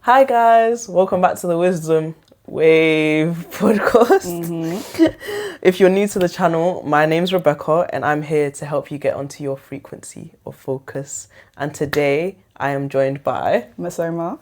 Hi guys, welcome back to the Wisdom Wave Podcast. If you're new to the channel, my name's Rebecca and I'm here to help you get onto your frequency of focus. And today I am joined by Nmesoma.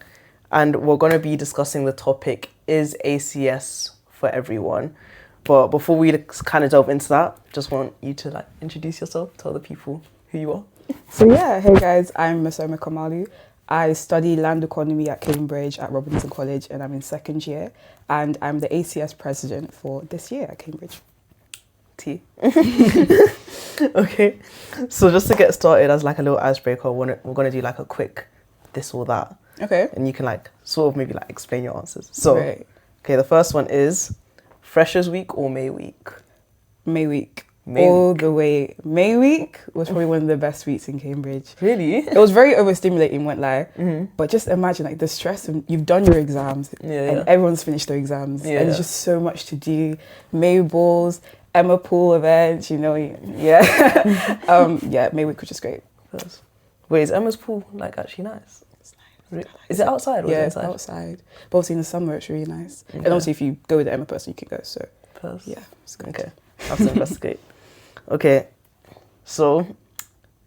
And we're going to be discussing the topic, is ACS for everyone? But before we kind of delve into that, just want you to introduce yourself, tell the people who you are. So hey guys, I'm Nmesoma Kamalu. I study land economy at Cambridge at Robinson College and I'm in second year, and I'm the ACS president for this year at Cambridge. T. Okay, so just to get started as a little icebreaker, we're going to do a quick this or that. Okay. And you can sort of maybe explain your answers. So, Right. Okay, the first one is Freshers Week or May Week? May week. May all week. the way. May week was probably one of the best weeks in Cambridge. Really? It was very overstimulating, won't lie. But just imagine the stress of you've done your exams and everyone's finished their exams and there's just so much to do. May balls, Emma Pool events, yeah. May week was just great. Wait, is Emma's pool actually nice? It's nice. Is it outside or Yeah, is it it's inside? outside. But obviously in the summer it's really nice. Okay. And obviously if you go with the Emma person you can go, so Purse. yeah, it's good. Okay, have to investigate. Okay, so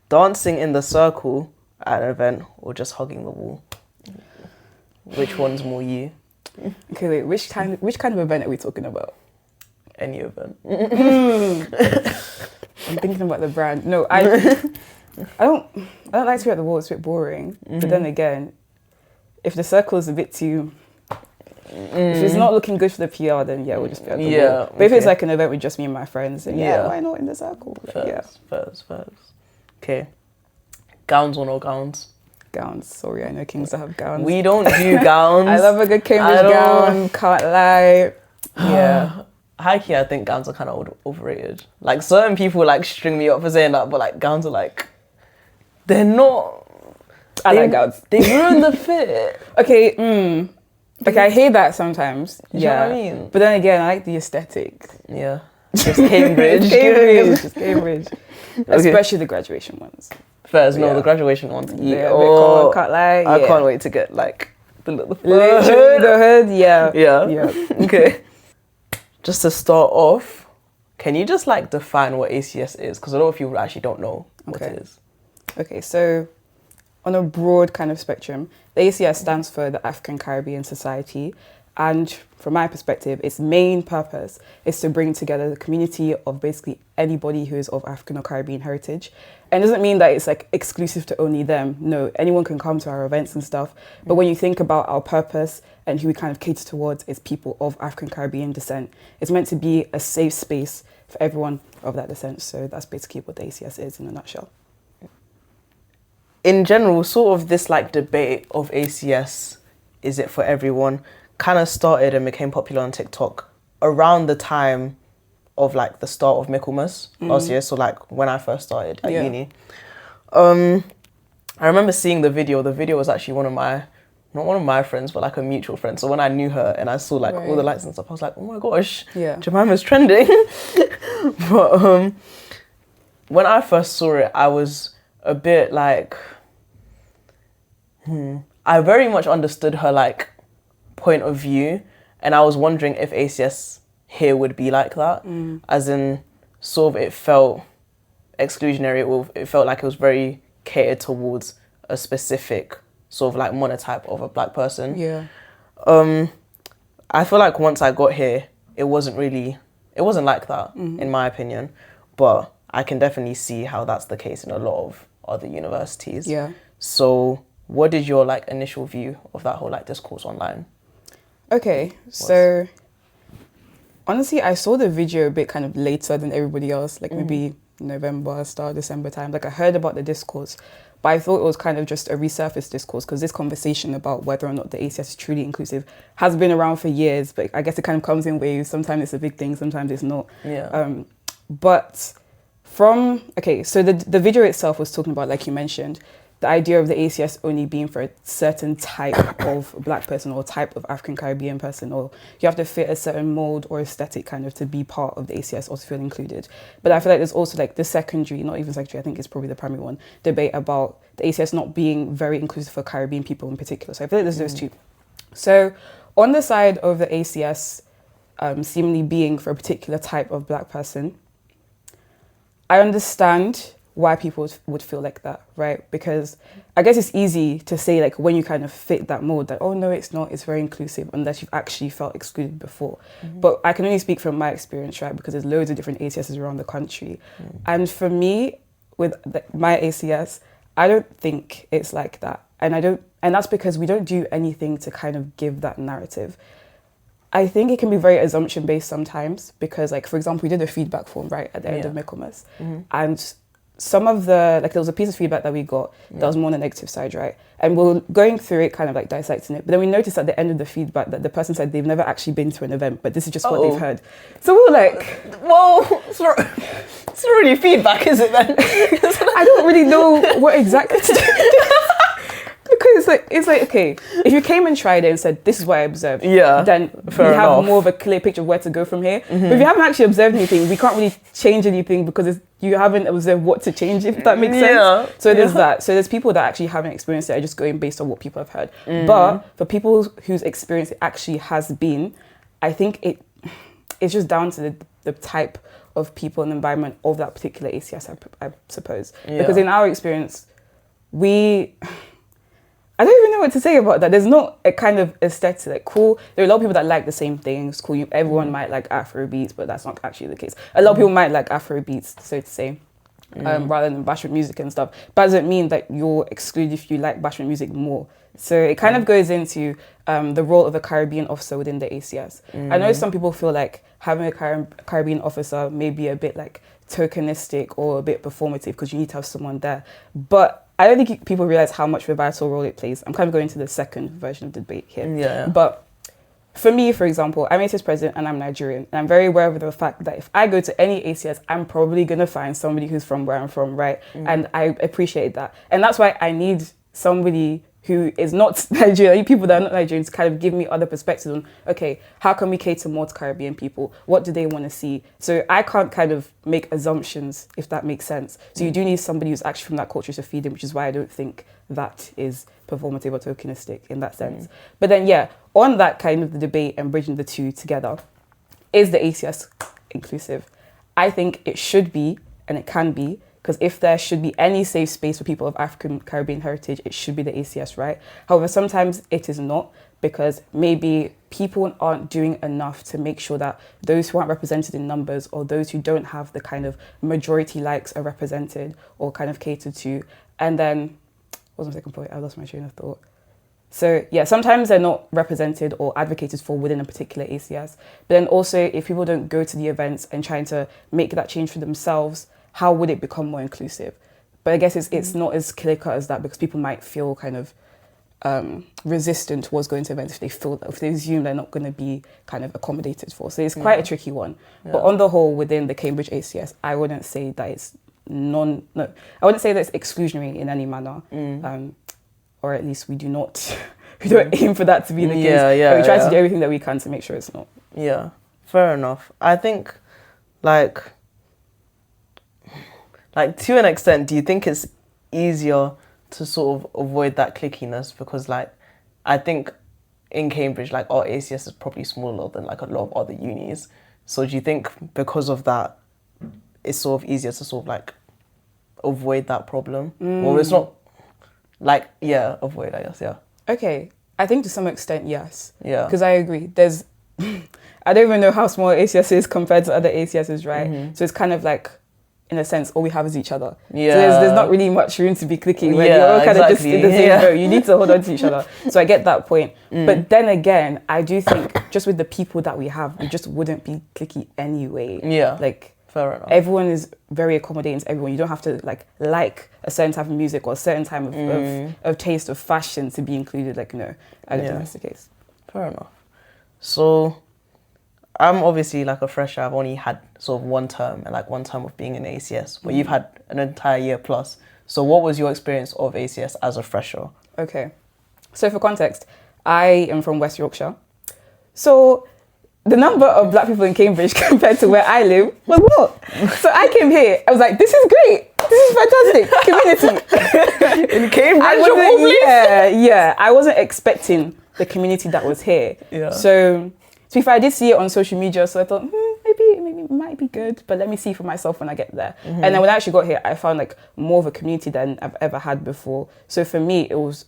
dancing in the circle at an event or just hugging the wall? Which one's more you? Okay, wait, which kind of event are we talking about? Any event. I'm thinking about the brand. No, I don't like to be at the wall, it's a bit boring. But then again, if the circle is a bit too if it's not looking good for the PR, then we'll just be at the wall. But if it's an event with just me and my friends, then why not in the circle? First. Okay. Gowns or no gowns? Gowns. Sorry, I know kings that have gowns. We don't do gowns. I love a good Cambridge gown, can't lie. Yeah. High-key, I think gowns are kind of overrated. Certain people string me up for saying that, but gowns are they're not. I like gowns. They ruin the fit. Okay, I hear that sometimes. You know what I mean? But then again, I like the aesthetic. Yeah. Just Cambridge. Just Cambridge. Especially the graduation ones. First, no, the graduation ones. Yeah, oh, can't lie. I can't wait to get the hood. The hood, yeah. Okay. Just to start off, can you just define what ACS is? Because a lot of people actually don't know what it is. Okay, so on a broad kind of spectrum, the ACS stands for the African Caribbean Society. And from my perspective, its main purpose is to bring together the community of basically anybody who is of African or Caribbean heritage. And it doesn't mean that it's exclusive to only them. No, anyone can come to our events and stuff. But when you think about our purpose and who we kind of cater towards, is people of African Caribbean descent. It's meant to be a safe space for everyone of that descent. So that's basically what the ACS is in a nutshell. In general, sort of this debate of ACS, is it for everyone, kind of started and became popular on TikTok around the time of the start of Nmesoma last year. So when I first started at uni. I remember seeing the video. The video was actually not one of my friends, but a mutual friend. So when I knew her and I saw all the likes and stuff, I was oh my gosh, Jemima's trending. But when I first saw it, I was a bit I very much understood her point of view, and I was wondering if ACS here would be like that, as in sort of it felt exclusionary, or it felt it was very catered towards a specific sort of monotype of a black person. Yeah. I feel once I got here, it wasn't like that, in my opinion, but I can definitely see how that's the case in a lot of other universities. Yeah. So what is your initial view of that whole discourse online? Okay, so honestly, I saw the video a bit kind of later than everybody else, maybe November, start December time. I heard about the discourse, but I thought it was kind of just a resurfaced discourse, because this conversation about whether or not the ACS is truly inclusive has been around for years, but I guess it kind of comes in waves. Sometimes it's a big thing, sometimes it's not. Yeah. So the video itself was talking about, like you mentioned, the idea of the ACS only being for a certain type of black person or type of African Caribbean person, or you have to fit a certain mold or aesthetic kind of to be part of the ACS or to feel included. But I feel there's also the secondary, not even secondary, I think it's probably the primary one, debate about the ACS not being very inclusive for Caribbean people in particular. So I feel there's those two. So on the side of the ACS seemingly being for a particular type of black person, I understand why people would feel like that, right? Because I guess it's easy to say, like, when you kind of fit that mold, that, oh no, it's not, it's very inclusive, unless you've actually felt excluded before. But I can only speak from my experience, right? Because there's loads of different ACSs around the country. And for me, with my ACS, I don't think it's like that. And that's because we don't do anything to kind of give that narrative. I think it can be very assumption based sometimes, because, like, for example, we did a feedback form, right, at the end of Nmesoma. And some of the, like, there was a piece of feedback that we got that was more on the negative side, right? And we're going through it, kind of like dissecting it. But then we noticed at the end of the feedback that the person said they've never actually been to an event, but this is just what they've heard. So we were like, well, it's not really feedback, is it then? I don't really know what exactly to do. Because it's like, okay, if you came and tried it and said, this is what I observed, then we have more of a clear picture of where to go from here. But if you haven't actually observed anything, we can't really change anything because you haven't observed what to change, if that makes sense. So there's that. So there's people that actually haven't experienced it, are just going based on what people have heard. But for people whose experience it actually has been, I think it's just down to the type of people and environment of that particular ACS, I suppose. Because in our experience, I don't even know what to say about that. There's not a kind of aesthetic, like, cool. There are a lot of people that like the same things. Cool, everyone might like Afro beats, but that's not actually the case. A lot of people might like Afro beats, so to say, rather than bashment music and stuff. But doesn't mean that you're excluded if you like bashment music more. So it kind of goes into the role of a Caribbean officer within the ACS. I know some people feel like having a Caribbean officer may be a bit like tokenistic or a bit performative because you need to have someone there. But I don't think people realize how much of a vital role it plays. I'm kind of going to the second version of the debate here. But for me, for example, I'm ACS president and I'm Nigerian. And I'm very aware of the fact that if I go to any ACS, I'm probably going to find somebody who's from where I'm from, right? And I appreciate that. And that's why I need somebody who is not Nigerian, people that are not Nigerians, kind of give me other perspectives on, okay, how can we cater more to Caribbean people? What do they want to see? So I can't kind of make assumptions, if that makes sense. So you do need somebody who's actually from that culture to feed in, which is why I don't think that is performative or tokenistic in that sense. But then, on that kind of the debate and bridging the two together, is the ACS inclusive? I think it should be, and it can be, because if there should be any safe space for people of African Caribbean heritage, it should be the ACS, right? However, sometimes it is not, because maybe people aren't doing enough to make sure that those who aren't represented in numbers or those who don't have the kind of majority likes are represented or kind of catered to. And then, what was my second point? I lost my train of thought. So sometimes they're not represented or advocated for within a particular ACS. But then also, if people don't go to the events and trying to make that change for themselves, how would it become more inclusive? But I guess it's not as clear cut as that, because people might feel kind of resistant towards going to events if they assume they're not going to be kind of accommodated for. So it's quite a tricky one. But on the whole, within the Cambridge ACS, I wouldn't say that it's I wouldn't say that it's exclusionary in any manner. Or at least we don't aim for that to be the case. But we try to do everything that we can to make sure it's not. Yeah, fair enough. I think, like to an extent, do you think it's easier to sort of avoid that clickiness? Because, like, I think in Cambridge, like, our ACS is probably smaller than, like, a lot of other unis. So do you think because of that, it's sort of easier to sort of, like, avoid that problem? Or it's not, like, avoid, I guess, Okay, I think to some extent, yes. Yeah. Because I agree. I don't even know how small ACS is compared to other ACSs, right? So it's kind of like, in a sense, all we have is each other. Yeah. So there's not really much room to be clicky when you're all kind of just in the same boat. You need to hold on to each other. So I get that point. But then again, I do think just with the people that we have, we just wouldn't be clicky anyway. Yeah. Like, fair enough. Everyone is very accommodating to everyone. You don't have to like a certain type of music or a certain type of taste of fashion to be included. Like, no, I don't think that's the case. Fair enough. So I'm obviously like a fresher. I've only had sort of one term of being in ACS, but you've had an entire year plus. So what was your experience of ACS as a fresher? Okay. So for context, I am from West Yorkshire. So the number of black people in Cambridge compared to where I live was what? So I came here, I was like, this is great. This is fantastic. Community. In Cambridge? I wasn't expecting the community that was here. Yeah. So, to be fair, I did see it on social media, so I thought, maybe it might be good, but let me see for myself when I get there. And then when I actually got here, I found like more of a community than I've ever had before. So for me, it was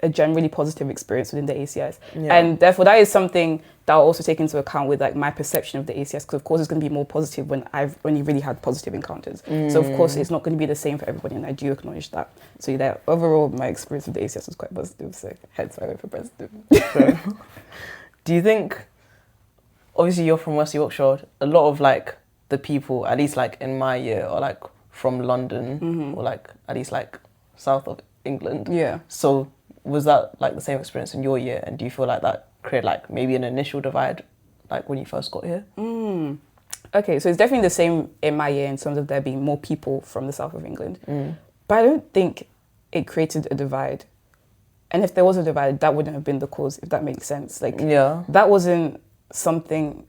a generally positive experience within the ACS. Yeah. And therefore that is something that I'll also take into account with like my perception of the ACS, because of course it's going to be more positive when you really had positive encounters. So of course it's not going to be the same for everybody, and I do acknowledge that. So yeah, overall my experience with the ACS was quite positive, so hence why I went for positive. Do you think, obviously you're from West Yorkshire, a lot of like the people, at least like in my year, are like from London or like at least like south of England. Yeah. So was that like the same experience in your year, and do you feel like that created like maybe an initial divide like when you first got here? Okay, so it's definitely the same in my year in terms of there being more people from the south of England. But I don't think it created a divide. And if there was a divide, that wouldn't have been the cause, if that makes sense. Like, that wasn't something...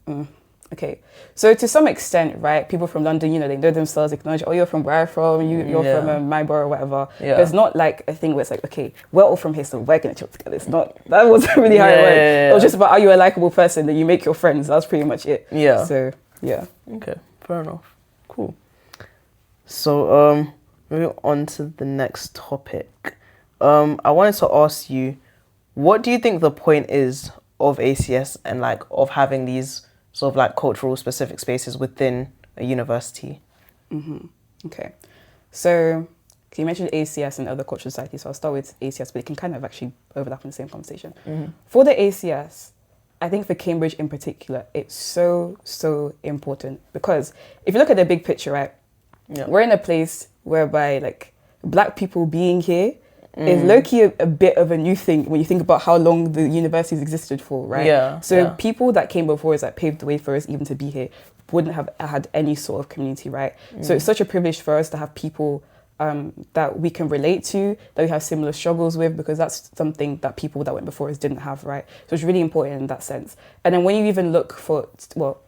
Okay, so to some extent, right, people from London, you know, they know themselves, acknowledge, oh, you're from where I'm from, you're from my borough or whatever. Yeah. There's not like a thing where it's like, okay, we're all from here, so we're going to chill together. It's not, that wasn't really how it went. It was just about, are you a likable person, that you make your friends. That's pretty much it. Yeah. So, yeah. Okay, fair enough. Cool. So, moving on to the next topic. I wanted to ask you, what do you think the point is of ACS and like of having these sort of like cultural specific spaces within a university? Okay, so you mentioned ACS and other cultural societies, so I'll start with ACS, but it can kind of actually overlap in the same conversation. For the ACS, I think for Cambridge in particular, it's so important, because if you look at the big picture, right, we're in a place whereby like Black people being here is low-key a bit of a new thing when you think about how long the universities existed for, right? People that came before us that paved the way for us even to be here wouldn't have had any sort of community, right? So it's such a privilege for us to have people that we can relate to, that we have similar struggles with, because that's something that people that went before us didn't have, right? So it's really important in that sense. And then when you even look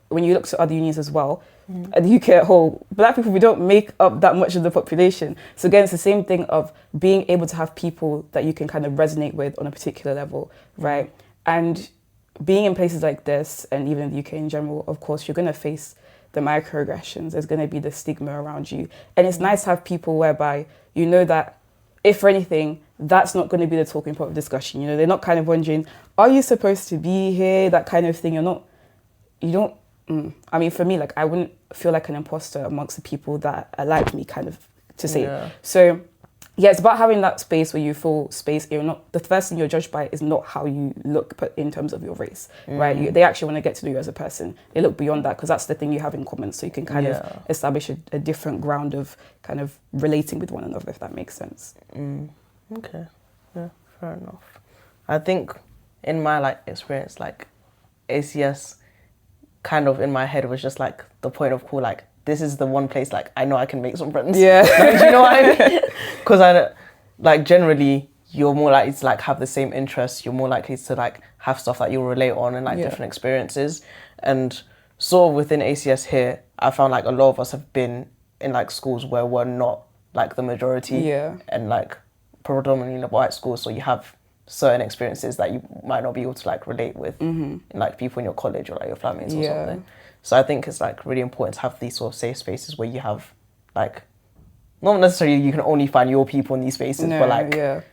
when you look to other unions as well, the UK at whole, Black people, we don't make up that much of the population. So again, it's the same thing of being able to have people that you can kind of resonate with on a particular level, right? And being in places like this, and even in the UK in general, of course, you're going to face the microaggressions. There's going to be the stigma around you. And it's nice to have people whereby you know that, if for anything, that's not going to be the talking point of discussion. You know, they're not kind of wondering, are you supposed to be here? That kind of thing. I mean, for me, like, I wouldn't feel like an imposter amongst the people that are like me, kind of, to say. So, yeah, it's about having that space where you feel space. You're not, the first thing you're judged by is not how you look, but in terms of your race, right? They actually want to get to know you as a person. They look beyond that, because that's the thing you have in common. So you can kind of establish a different ground of kind of relating with one another, if that makes sense. Okay, yeah, fair enough. I think in my like experience, like ACS kind of in my head was just like the point of call, like this is the one place like I know I can make some friends. Yeah. Like, do you know what I mean? Because I like generally you're more likely to like have the same interests, you're more likely to like have stuff that you'll relate on and like different experiences. And sort of within ACS here, I found like a lot of us have been in like schools where we're not like the majority and like predominantly in white schools, so you have certain experiences that you might not be able to like relate with in, like people in your college or like your flatmates or something. So I think it's like really important to have these sort of safe spaces where you have like, not necessarily you can only find your people in these spaces, but like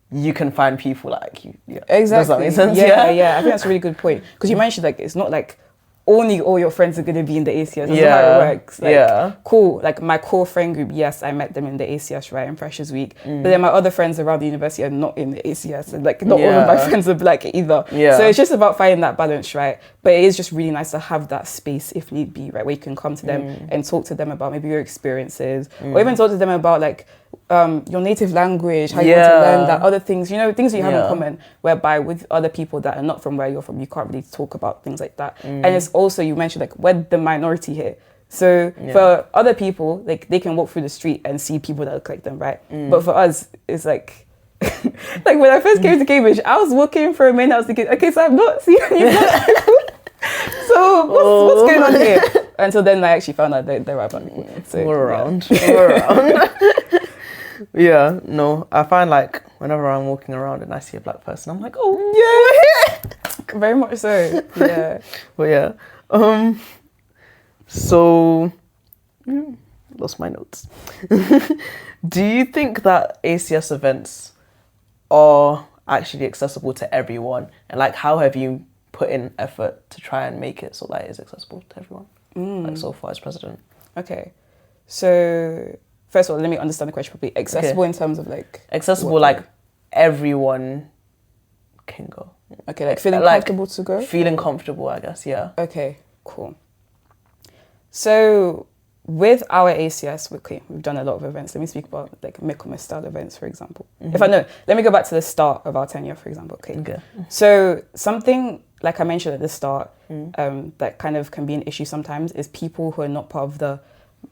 you can find people like you. Exactly. Does that make sense? Yeah. I think that's a really good point, because you mentioned like it's not like only all your friends are going to be in the ACS. That's not how it works. Like, cool. Like my core friend group, yes, I met them in the ACS, right, in Freshers Week. But then my other friends around the university are not in the ACS, and like not all of my friends are Black either. So it's just about finding that balance, right? But it is just really nice to have that space if need be, right, where you can come to them and talk to them about maybe your experiences, or even talk to them about like your native language, how you want to learn that, other things, you know, things that you have in common, whereby with other people that are not from where you're from, you can't really talk about things like that. And it's also, you mentioned like we're the minority here. So for other people, like they can walk through the street and see people that look like them, right? But for us, it's like, like when I first came to Cambridge, I was walking for a minute, I was thinking, okay, so I've not seen any Black people. So what's going on here? Until then I actually found out they're right Black people. So, we're around. We're around. Yeah, no, I find like whenever I'm walking around and I see a Black person, I'm like, oh Very much so. Yeah. But yeah. So lost my notes. Do you think that ACS events are actually accessible to everyone? And like, how have you put in effort to try and make it so that it is accessible to everyone? Like so far as president. Okay. So first of all, let me understand the question properly. Accessible in terms of like accessible, like everyone can go. Okay, like feeling comfortable to go? Feeling comfortable, I guess, yeah. Okay, cool. So with our ACS, we've done a lot of events. Let me speak about like Nmesoma style events, for example. Let me go back to the start of our tenure, for example. Okay. So something like I mentioned at the start, that kind of can be an issue sometimes is people who are not part of the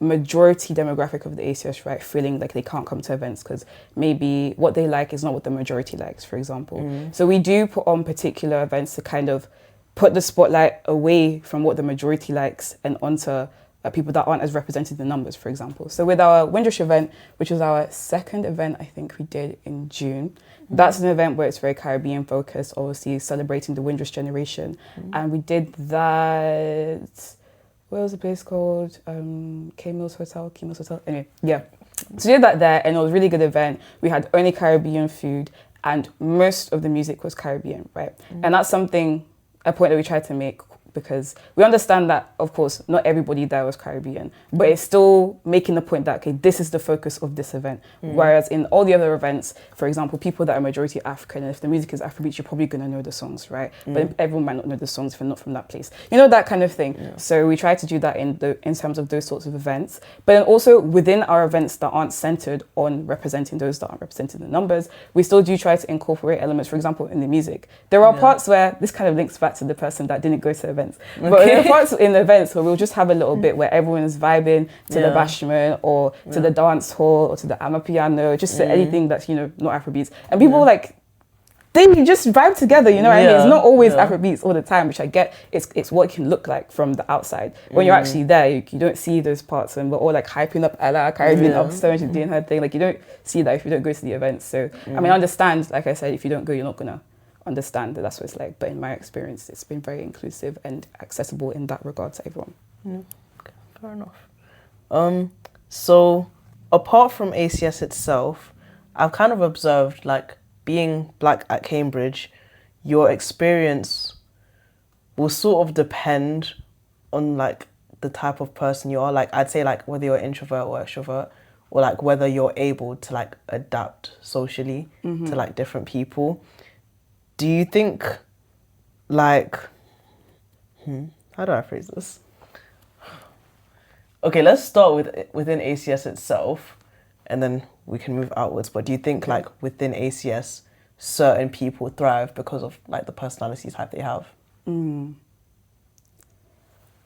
majority demographic of the ACS, right, feeling like they can't come to events because maybe what they like is not what the majority likes, for example. So we do put on particular events to kind of put the spotlight away from what the majority likes and onto people that aren't as represented in numbers, for example. So with our Windrush event, which was our second event, I think we did in June, that's an event where it's very Caribbean focused, obviously celebrating the Windrush generation. And we did that, what was the place called? K-Mills Hotel. Anyway, yeah. So we did that there and it was a really good event. We had only Caribbean food and most of the music was Caribbean, right? And that's a point that we tried to make because we understand that, of course, not everybody there was Caribbean, but it's still making the point that, okay, this is the focus of this event. Whereas in all the other events, for example, people that are majority African, and if the music is Afrobeat, you're probably going to know the songs, right? But everyone might not know the songs if you're not from that place. You know, that kind of thing. Yeah. So we try to do that in terms of those sorts of events. But then also within our events that aren't centered on representing those that aren't represented in the numbers, we still do try to incorporate elements, for example, in the music. There are parts where this kind of links back to the person that didn't go to events. Okay. But there are parts in the events where we'll just have a little bit where everyone is vibing to the bashment or to the dance hall or to the amapiano, just to anything that's, you know, not Afrobeats. And people like, they just vibe together, you know what I mean? It's not always Afrobeats all the time, which I get, it's what it can look like from the outside. When you're actually there, you don't see those parts and we're all like hyping up Ella, Caribbean upstairs, she's doing her thing. Like you don't see that if you don't go to the events. So, I mean, I understand, like I said, if you don't go, you're not gonna understand that's what it's like, but in my experience it's been very inclusive and accessible in that regard to everyone. Okay, fair enough. So apart from ACS itself, I've kind of observed, like, being black at Cambridge, your experience will sort of depend on like the type of person you are. Like I'd say like whether you're introvert or extrovert, or like whether you're able to like adapt socially to like different people. Do you think, like, how do I phrase this? Okay, let's start within ACS itself, and then we can move outwards. But do you think, like, within ACS, certain people thrive because of, like, the personality type they have? I'm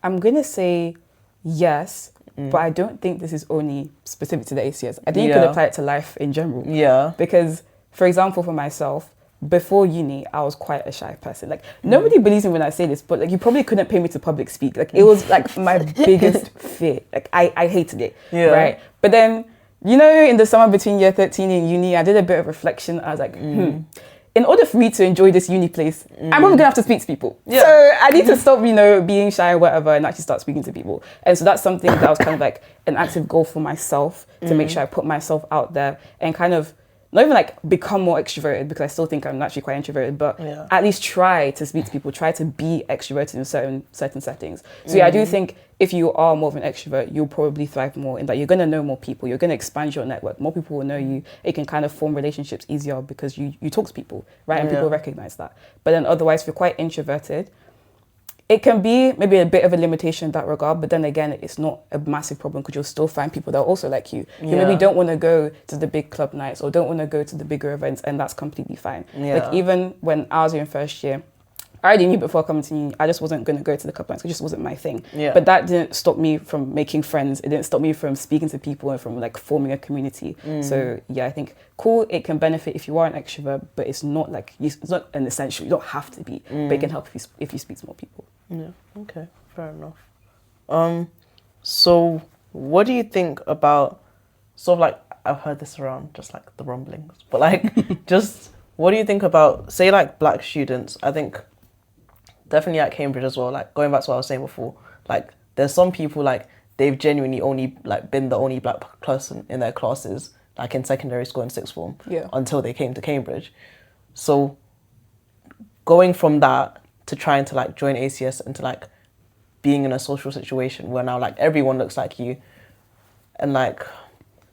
going to say yes, but I don't think this is only specific to the ACS. I think you could apply it to life in general. Yeah. Because, for example, for myself, before uni, I was quite a shy person. Like, nobody believes me when I say this, but like, you probably couldn't pay me to public speak. Like, it was like my biggest fear. Like, I hated it, right? But then, you know, in the summer between year 13 and uni, I did a bit of reflection. I was like, in order for me to enjoy this uni place, I'm probably gonna have to speak to people. So I need to stop, you know, being shy or whatever and actually start speaking to people. And so that's something that was kind of like an active goal for myself to make sure I put myself out there and kind of not even like become more extroverted, because I still think I'm actually quite introverted, but at least try to speak to people, try to be extroverted in certain settings. So I do think if you are more of an extrovert, you'll probably thrive more in that you're going to know more people, you're going to expand your network, more people will know you, it can kind of form relationships easier because you talk to people, right? And people recognize that. But then otherwise, if you're quite introverted, it can be maybe a bit of a limitation in that regard, but then again, it's not a massive problem because you'll still find people that are also like you. You maybe don't want to go to the big club nights or don't want to go to the bigger events, and that's completely fine. Like even when I was in first year, I already knew before coming to uni, I just wasn't going to go to the club nights. It just wasn't my thing. But that didn't stop me from making friends. It didn't stop me from speaking to people and from like forming a community. So yeah, I think cool, it can benefit if you are an extrovert, but it's not like, it's not an essential. You don't have to be, but it can help if you speak to more people. Yeah, okay, fair enough. So what do you think about, sort of like, I've heard this around, just like the rumblings, but like, just what do you think about, say like black students? I think definitely at Cambridge as well. Like going back to what I was saying before, like there's some people like they've genuinely only like been the only black person in their classes, like in secondary school and sixth form, until they came to Cambridge. So going from that to trying to like join ACS and to like being in a social situation where now like everyone looks like you, and like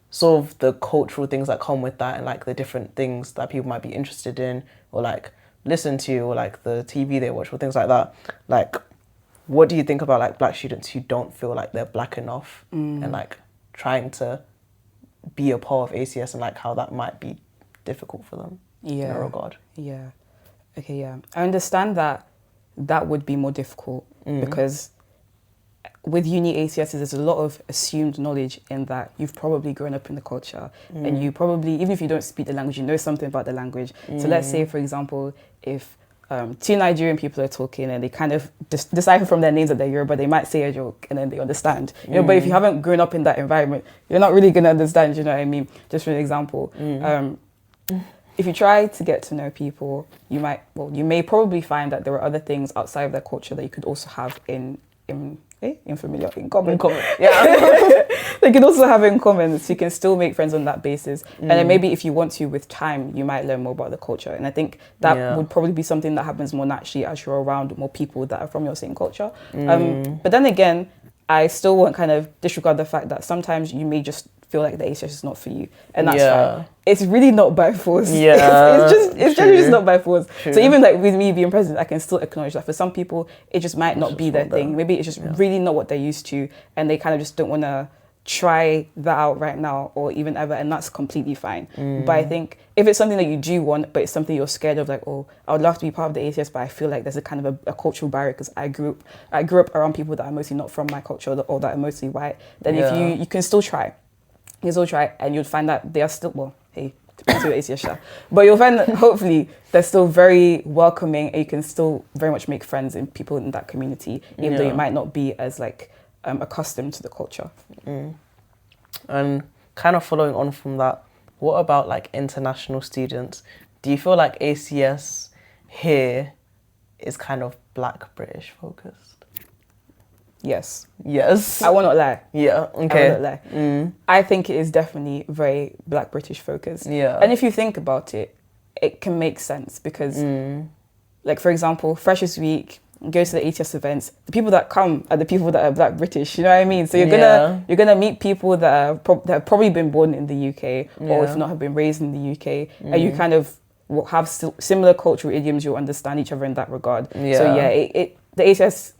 sort of the cultural things that come with that, and like the different things that people might be interested in or like listen to, or like the TV they watch or things like that. Like, what do you think about like black students who don't feel like they're black enough and like trying to be a part of ACS, and like how that might be difficult for them in a regard? Yeah. Okay, yeah. I understand that would be more difficult because with uni ACS, there's a lot of assumed knowledge in that you've probably grown up in the culture and you probably, even if you don't speak the language, you know something about the language. So let's say, for example, if two Nigerian people are talking and they kind of decipher from their names that they're Yoruba, they might say a joke and then they understand. You know, but if you haven't grown up in that environment, you're not really going to understand, you know what I mean? Just for an example. If you try to get to know people, you may probably find that there are other things outside of their culture that you could also have in common. Yeah. They can also have in common, so you can still make friends on that basis. And then maybe if you want to, with time, you might learn more about the culture. And I think that would probably be something that happens more naturally as you're around more people that are from your same culture. But then again, I still won't kind of disregard the fact that sometimes you may just feel like the ACS is not for you, and that's fine. It's really not by force. It's generally just not by force. True. So even like with me being president, I can still acknowledge that for some people it just might not be their thing. Maybe it's just really not what they're used to, and they kind of just don't want to try that out right now or even ever, and that's completely fine. But I think if it's something that you do want, but it's something you're scared of, like, oh, I would love to be part of the ACS, but I feel like there's a kind of a cultural barrier because I grew up around people that are mostly not from my culture or that are mostly white, then if you can still try. You still try, and you'll find that they are still, depends on your ACS, but you'll find that hopefully they're still very welcoming, and you can still very much make friends and people in that community, even though you might not be as like accustomed to the culture. And kind of following on from that, what about like international students? Do you feel like ACS here is kind of Black British focused? Yes. I will not lie. Yeah, okay. I will not lie. I think it is definitely very Black British focused. Yeah. And if you think about it, it can make sense because, like, for example, Freshers Week, go to the ACS events, the people that come are the people that are Black British, you know what I mean? So you're gonna meet people that have probably been born in the UK or if not have been raised in the UK, and you kind of will have similar cultural idioms, you'll understand each other in that regard. So the ACS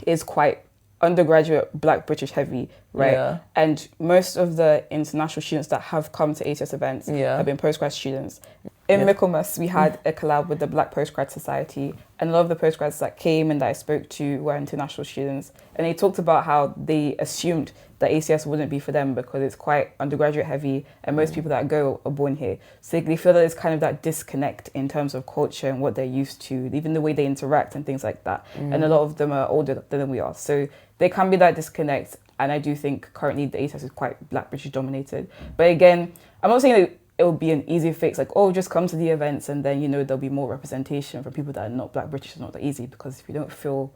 is quite undergraduate Black British heavy, right? And most of the international students that have come to ACS events have been postgrad students. In Nmesoma, we had a collab with the Black Postgrad Society, and a lot of the postgrads that came and that I spoke to were international students, and they talked about how they assumed that ACS wouldn't be for them because it's quite undergraduate heavy, and most people that go are born here. So they feel that there's kind of that disconnect in terms of culture and what they're used to, even the way they interact and things like that. And a lot of them are older than we are. So there can be that disconnect, and I do think currently the ACS is quite Black British dominated. But again, I'm not saying that it will be an easy fix, like, oh, just come to the events and then, you know, there'll be more representation for people that are not Black British. It's not that easy, because if you don't feel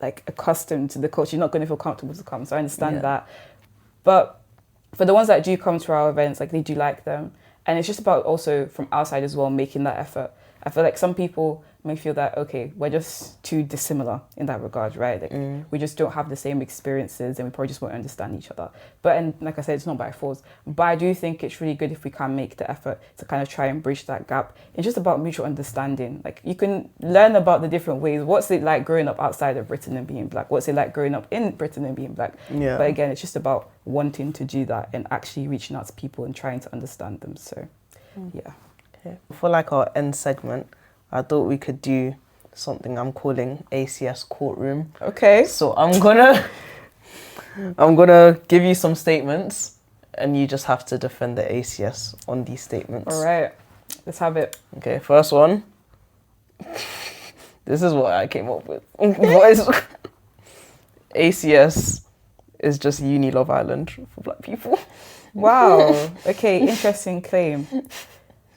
like accustomed to the culture, you're not going to feel comfortable to come. So I understand that. But for the ones that do come to our events, like, they do like them. And it's just about also from our side as well, making that effort. I feel like some people may feel that, okay, we're just too dissimilar in that regard, right? Like, we just don't have the same experiences and we probably just won't understand each other. But, and like I said, it's not by force. But I do think it's really good if we can make the effort to kind of try and bridge that gap. It's just about mutual understanding. Like, you can learn about the different ways. What's it like growing up outside of Britain and being Black? What's it like growing up in Britain and being Black? But again, it's just about wanting to do that and actually reaching out to people and trying to understand them. So, Okay. For like our end segment, I thought we could do something I'm calling ACS Courtroom. Okay. So I'm gonna give you some statements, and you just have to defend the ACS on these statements. All right. Let's have it. Okay. First one. This is what I came up with. What is ACS is just uni Love Island for Black people. Wow. Okay. Interesting claim.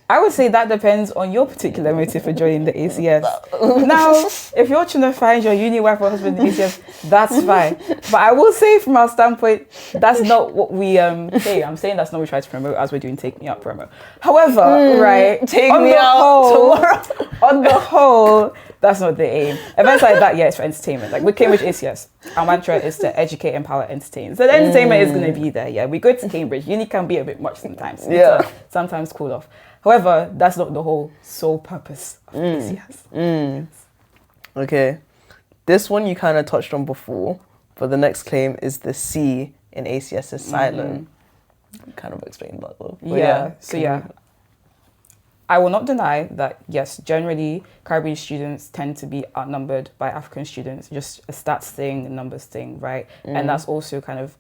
I would say that depends on your particular motive for joining the ACS. Now, if you're trying to find your uni wife or husband in the ACS, that's fine. But I will say from our standpoint, that's not what we say. I'm saying that's not what we try to promote as we're doing Take Me Out promo. However, right, Take me out tomorrow. On the whole, that's not the aim. Events like that, yeah, it's for entertainment. Like with Cambridge ACS, our mantra is to educate, empower, entertain. So the entertainment is going to be there, yeah. We go to Cambridge, uni can be a bit much sometimes. Yeah. Sometimes cool off. However, that's not the whole sole purpose of ACS. Okay. This one you kind of touched on before, but the next claim is the C in ACS is silent. Kind of explained that though. Yeah. I will not deny that, yes, generally Caribbean students tend to be outnumbered by African students, just a stats thing, a numbers thing, right? And that's also kind of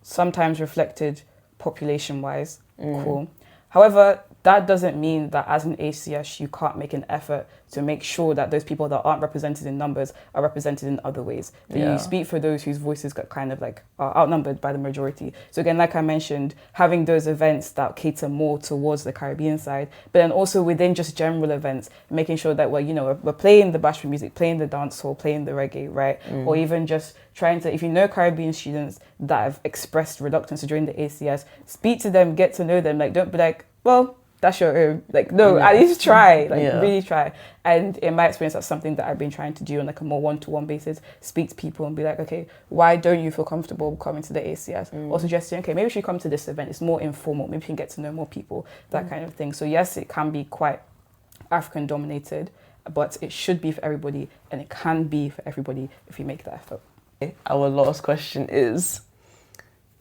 sometimes reflected population-wise. Cool. However, that doesn't mean that as an ACS, you can't make an effort to make sure that those people that aren't represented in numbers are represented in other ways. That you speak for those whose voices got kind of like are outnumbered by the majority. So again, like I mentioned, having those events that cater more towards the Caribbean side, but then also within just general events, making sure that we're playing the bashment music, playing the dancehall, playing the reggae, right? Or even just trying to, if you know Caribbean students that have expressed reluctance to join the ACS, speak to them, get to know them. Like, don't be like, well, that's your own. Like, no, at least try. Really try. And in my experience, that's something that I've been trying to do on like a more one-to-one basis. Speak to people and be like, okay, why don't you feel comfortable coming to the ACS? Or suggesting, okay, maybe we should come to this event. It's more informal. Maybe you can get to know more people, that kind of thing. So yes, it can be quite African dominated, but it should be for everybody, and it can be for everybody if you make that effort. Our last question is,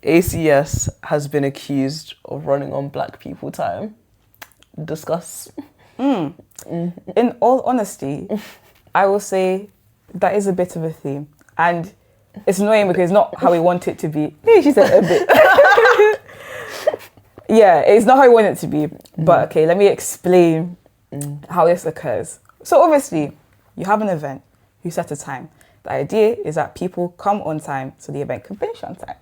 ACS has been accused of running on black people time. Discuss. In all honesty, I will say that is a bit of a theme, and it's annoying because it's not how we want it to be. She said a bit. Yeah, it's not how we want it to be. But okay, let me explain how this occurs. So obviously, you have an event, you set a time. The idea is that people come on time so the event can finish on time.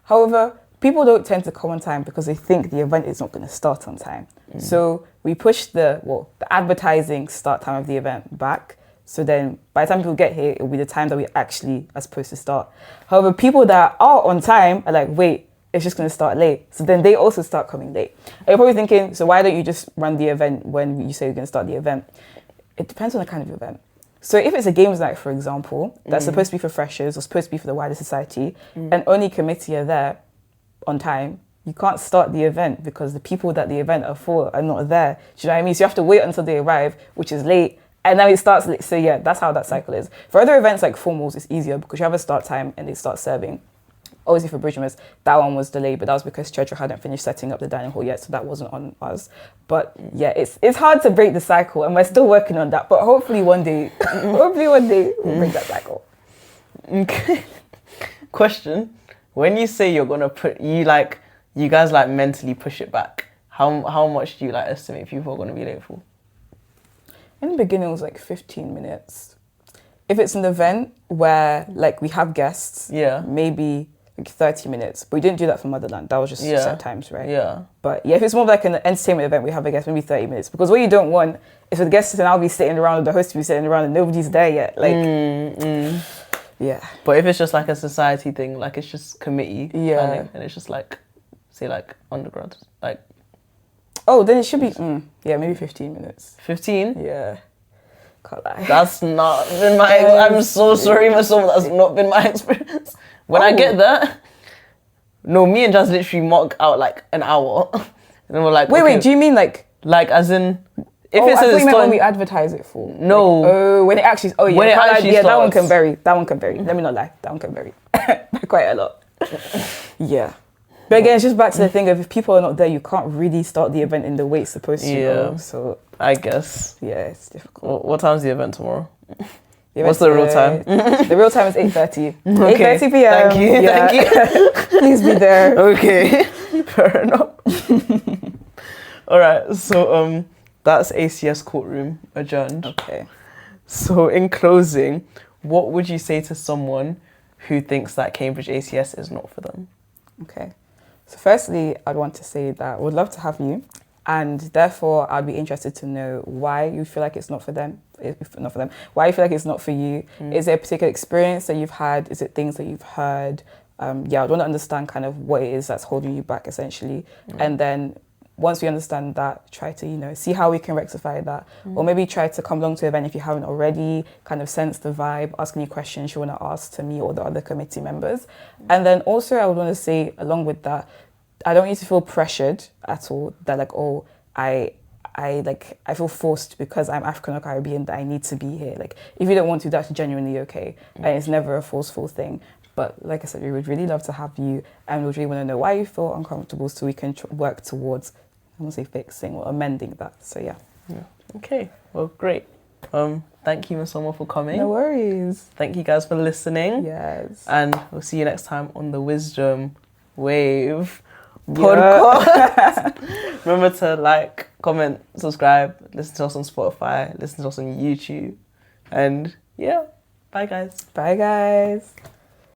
However, people don't tend to come on time because they think the event is not going to start on time. So we push the advertising start time of the event back. So then by the time people get here, it will be the time that we actually are supposed to start. However, people that are on time are like, wait, it's just going to start late. So then they also start coming late. And you're probably thinking, so why don't you just run the event when you say you're going to start the event? It depends on the kind of event. So if it's a games night, for example, that's supposed to be for freshers or supposed to be for the wider society, and only committee are there on time, you can't start the event because the people that the event are for are not there. Do you know what I mean? So you have to wait until they arrive, which is late, and then it starts late. So yeah, that's how that cycle is. For other events like formals, it's easier because you have a start time and they start serving. Obviously for Bridgman's, that one was delayed, but that was because Churchill hadn't finished setting up the dining hall yet, so that wasn't on us. But yeah, it's hard to break the cycle, and we're still working on that. But hopefully one day we'll break that cycle. Okay. Question: when you say you're gonna you guys mentally push it back, how much do you estimate people are gonna be late for? In the beginning, it was 15 minutes. If it's an event where we have guests, maybe 30 minutes. But we didn't do that for Motherland. That was just set times, right? Yeah. But yeah, if it's more like an entertainment event, we have a guest, maybe 30 minutes. Because what you don't want is for the guests and I'll be sitting around, or the host to be sitting around and nobody's there yet. Yeah. But if it's just a society thing, it's just committee planning, and it's just say undergrad, oh, then it should be maybe 15 minutes. 15? Yeah. Can't lie. That's not been my I'm so sorry, Nmesoma, that's not been my experience. When I get there, no, me and Jazz literally mark out an hour. And then we're like, wait, do you mean as in, if it's I meant when we advertise it for. No. When it actually, when it actually starts. That one can vary. Let me not lie, that one can vary. Quite a lot. Yeah. But again, it's just back to the thing of if people are not there, you can't really start the event in the way it's supposed to go. So I guess. Yeah, it's difficult. What time's the event tomorrow? What's the real time? The real time is 8:30. Okay. 8:30 p.m. Thank you. Please be there. Okay. Fair enough. All right. So that's ACS courtroom adjourned. Okay. So in closing, what would you say to someone who thinks that Cambridge ACS is not for them? Okay. So firstly, I'd want to say that I would love to have you. And therefore, I'd be interested to know why you feel like it's not for them. If not for them, why you feel like it's not for you. Is there a particular experience that you've had? Is it things that you've heard? I'd want to understand kind of what it is that's holding you back, essentially. And then once we understand that, try to, see how we can rectify that. Or maybe try to come along to the event if you haven't already, kind of sense the vibe, ask any questions you want to ask to me or the other committee members. And then also I would want to say, along with that, I don't need to feel pressured at all that I feel forced because I'm African or Caribbean that I need to be here. Like, if you don't want to, that's genuinely okay. And it's never a forceful thing. But like I said, we would really love to have you, and we would really want to know why you feel uncomfortable so we can work towards, I won't say fixing or amending that. So yeah. Okay, well, great. Thank you, Nmesoma, for coming. No worries. Thank you guys for listening. Yes. And we'll see you next time on the Wisdom Wave podcast. Remember to like, comment, subscribe, listen to us on Spotify, listen to us on YouTube. And yeah, bye guys. Bye guys.